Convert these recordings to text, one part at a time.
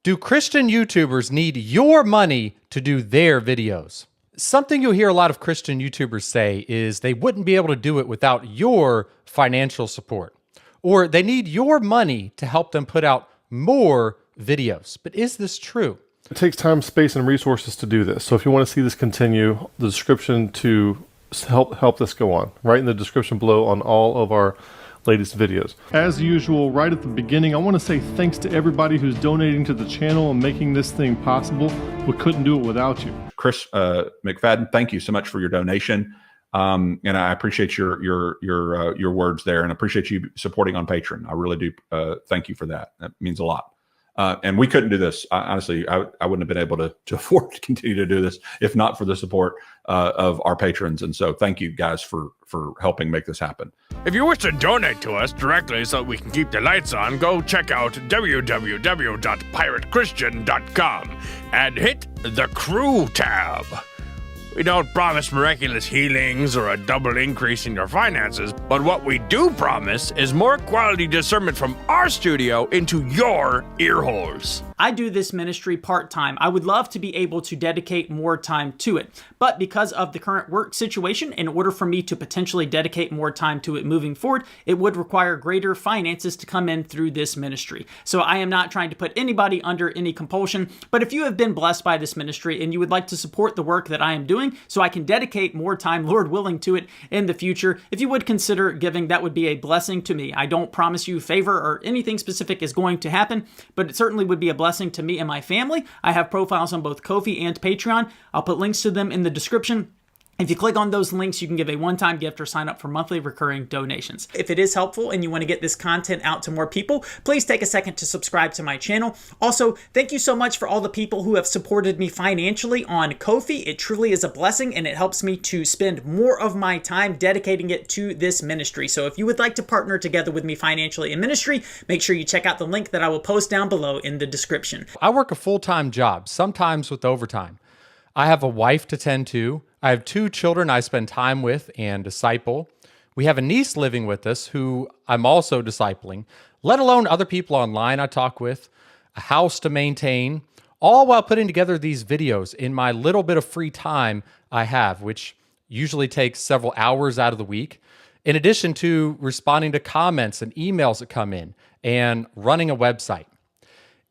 Do Christian YouTubers need your money to do their videos? Something you'll hear a lot of Christian YouTubers say is they wouldn't be able to do it without your financial support, or they need your money to help them put out more videos. But is this true? It takes time, space, and resources to do this. So if you want to see this continue, the description to help this go on, right in the description below on all of our latest videos. As usual, right at the beginning, I want to say thanks to everybody who's donating to the channel and making this thing possible. We couldn't do it without you. Chris McFadden, thank you so much for your donation. And I appreciate your words there, and appreciate you supporting on Patreon. I really do. Thank you for that. That means a lot. And we couldn't do this. Honestly, I wouldn't have been able to afford to continue to do this if not for the support of our patrons. And so thank you guys for helping make this happen. If you wish to donate to us directly so we can keep the lights on, go check out www.piratechristian.com and hit the crew tab. We don't promise miraculous healings or a double increase in your finances, but what we do promise is more quality discernment from our studio into your ear holes. I do this ministry part-time. I would love to be able to dedicate more time to it. But because of the current work situation, in order for me to potentially dedicate more time to it moving forward, it would require greater finances to come in through this ministry. So I am not trying to put anybody under any compulsion, but if you have been blessed by this ministry and you would like to support the work that I am doing so I can dedicate more time, Lord willing, to it in the future, if you would consider giving, that would be a blessing to me. I don't promise you favor or anything specific is going to happen, but it certainly would be a blessing to me and my family. I have profiles on both Ko-fi and Patreon. I'll put links to them in the description. If you click on those links, you can give a one-time gift or sign up for monthly recurring donations. If it is helpful and you want to get this content out to more people, please take a second to subscribe to my channel. Also, thank you so much for all the people who have supported me financially on Ko-fi. It truly is a blessing, and it helps me to spend more of my time dedicating it to this ministry. So if you would like to partner together with me financially in ministry, make sure you check out the link that I will post down below in the description. I work a full-time job, sometimes with overtime. I have a wife to tend to. I have 2 children I spend time with and disciple. We have a niece living with us who I'm also discipling, let alone other people online I talk with, a house to maintain, all while putting together these videos in my little bit of free time I have, which usually takes several hours out of the week, in addition to responding to comments and emails that come in and running a website.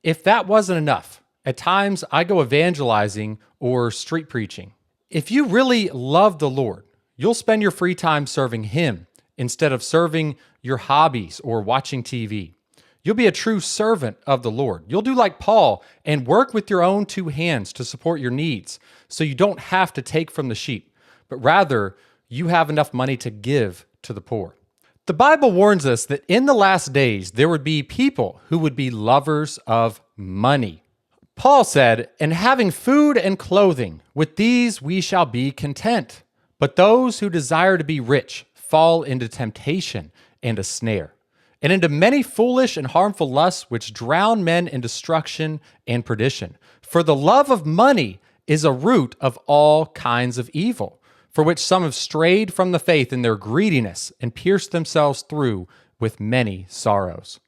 If that wasn't enough, at times I go evangelizing or street preaching. If you really love the Lord, you'll spend your free time serving Him instead of serving your hobbies or watching TV. You'll be a true servant of the Lord. You'll do like Paul and work with your own 2 hands to support your needs so you don't have to take from the sheep, but rather you have enough money to give to the poor. The Bible warns us that in the last days there would be people who would be lovers of money. Paul said, "And having food and clothing, with these we shall be content. But those who desire to be rich fall into temptation and a snare, and into many foolish and harmful lusts which drown men in destruction and perdition. For the love of money is a root of all kinds of evil, for which some have strayed from the faith in their greediness and pierced themselves through with many sorrows."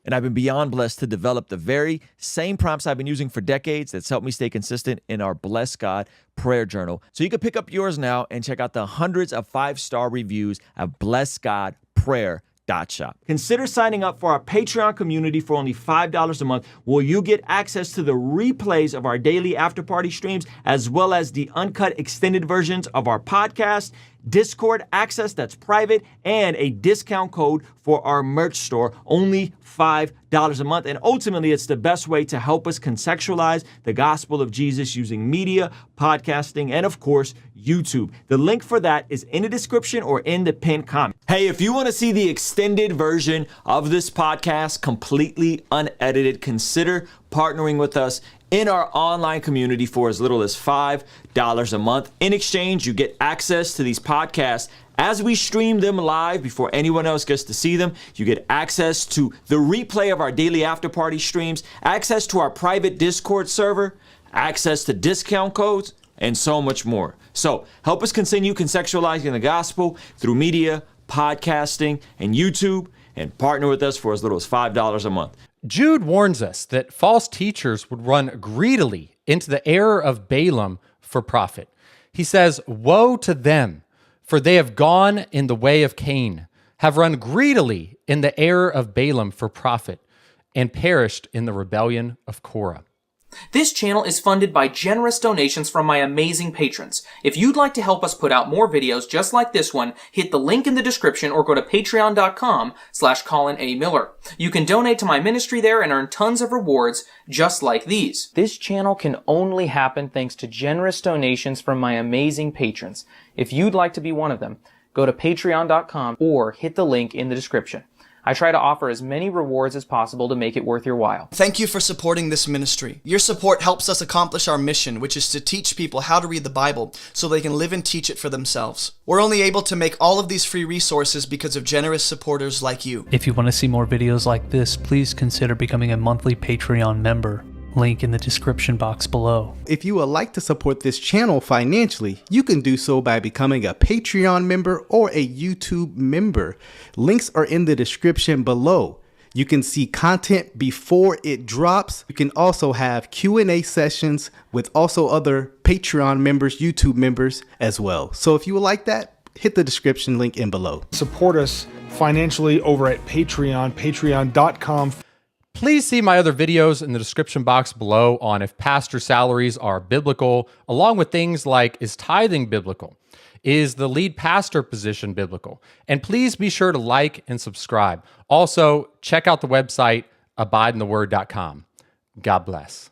And I've been beyond blessed to develop the very same prompts I've been using for decades that's helped me stay consistent in our Bless God prayer journal. So you can pick up yours now and check out the hundreds of 5-star reviews at blessgodprayer.shop. Consider signing up for our Patreon community for only $5 a month, where you get access to the replays of our daily after party streams, as well as the uncut extended versions of our podcast, Discord access that's private, and a discount code for our merch store, only $5 a month. And ultimately, it's the best way to help us contextualize the gospel of Jesus using media, podcasting, and of course, YouTube. The link for that is in the description or in the pinned comment. Hey, if you want to see the extended version of this podcast completely unedited, consider partnering with us in our online community for as little as $5 a month. In exchange, you get access to these podcasts as we stream them live before anyone else gets to see them. You get access to the replay of our daily after party streams, access to our private Discord server, access to discount codes, and so much more. So help us continue contextualizing the gospel through media, podcasting, and YouTube, and partner with us for as little as $5 a month. Jude warns us that false teachers would run greedily into the error of Balaam for profit. He says, "Woe to them, for they have gone in the way of Cain, have run greedily in the error of Balaam for profit, and perished in the rebellion of Korah." This channel is funded by generous donations from my amazing patrons. If you'd like to help us put out more videos just like this one, hit the link in the description or go to patreon.com/Colin A. Miller. You can donate to my ministry there and earn tons of rewards just like these. This channel can only happen thanks to generous donations from my amazing patrons. If you'd like to be one of them, go to patreon.com or hit the link in the description. I try to offer as many rewards as possible to make it worth your while. Thank you for supporting this ministry. Your support helps us accomplish our mission, which is to teach people how to read the Bible so they can live and teach it for themselves. We're only able to make all of these free resources because of generous supporters like you. If you want to see more videos like this, please consider becoming a monthly Patreon member. Link in the description box below. If you would like to support this channel financially, you can do so by becoming a Patreon member or a YouTube member. Links are in the description below. You can see content before it drops. You can also have Q&A sessions with also other Patreon members, YouTube members as well. So if you would like that, hit the description link in below. Support us financially over at Patreon, patreon.com. Please see my other videos in the description box below on if pastor salaries are biblical, along with things like, is tithing biblical? Is the lead pastor position biblical? And please be sure to like and subscribe. Also, check out the website abideintheword.com. God bless.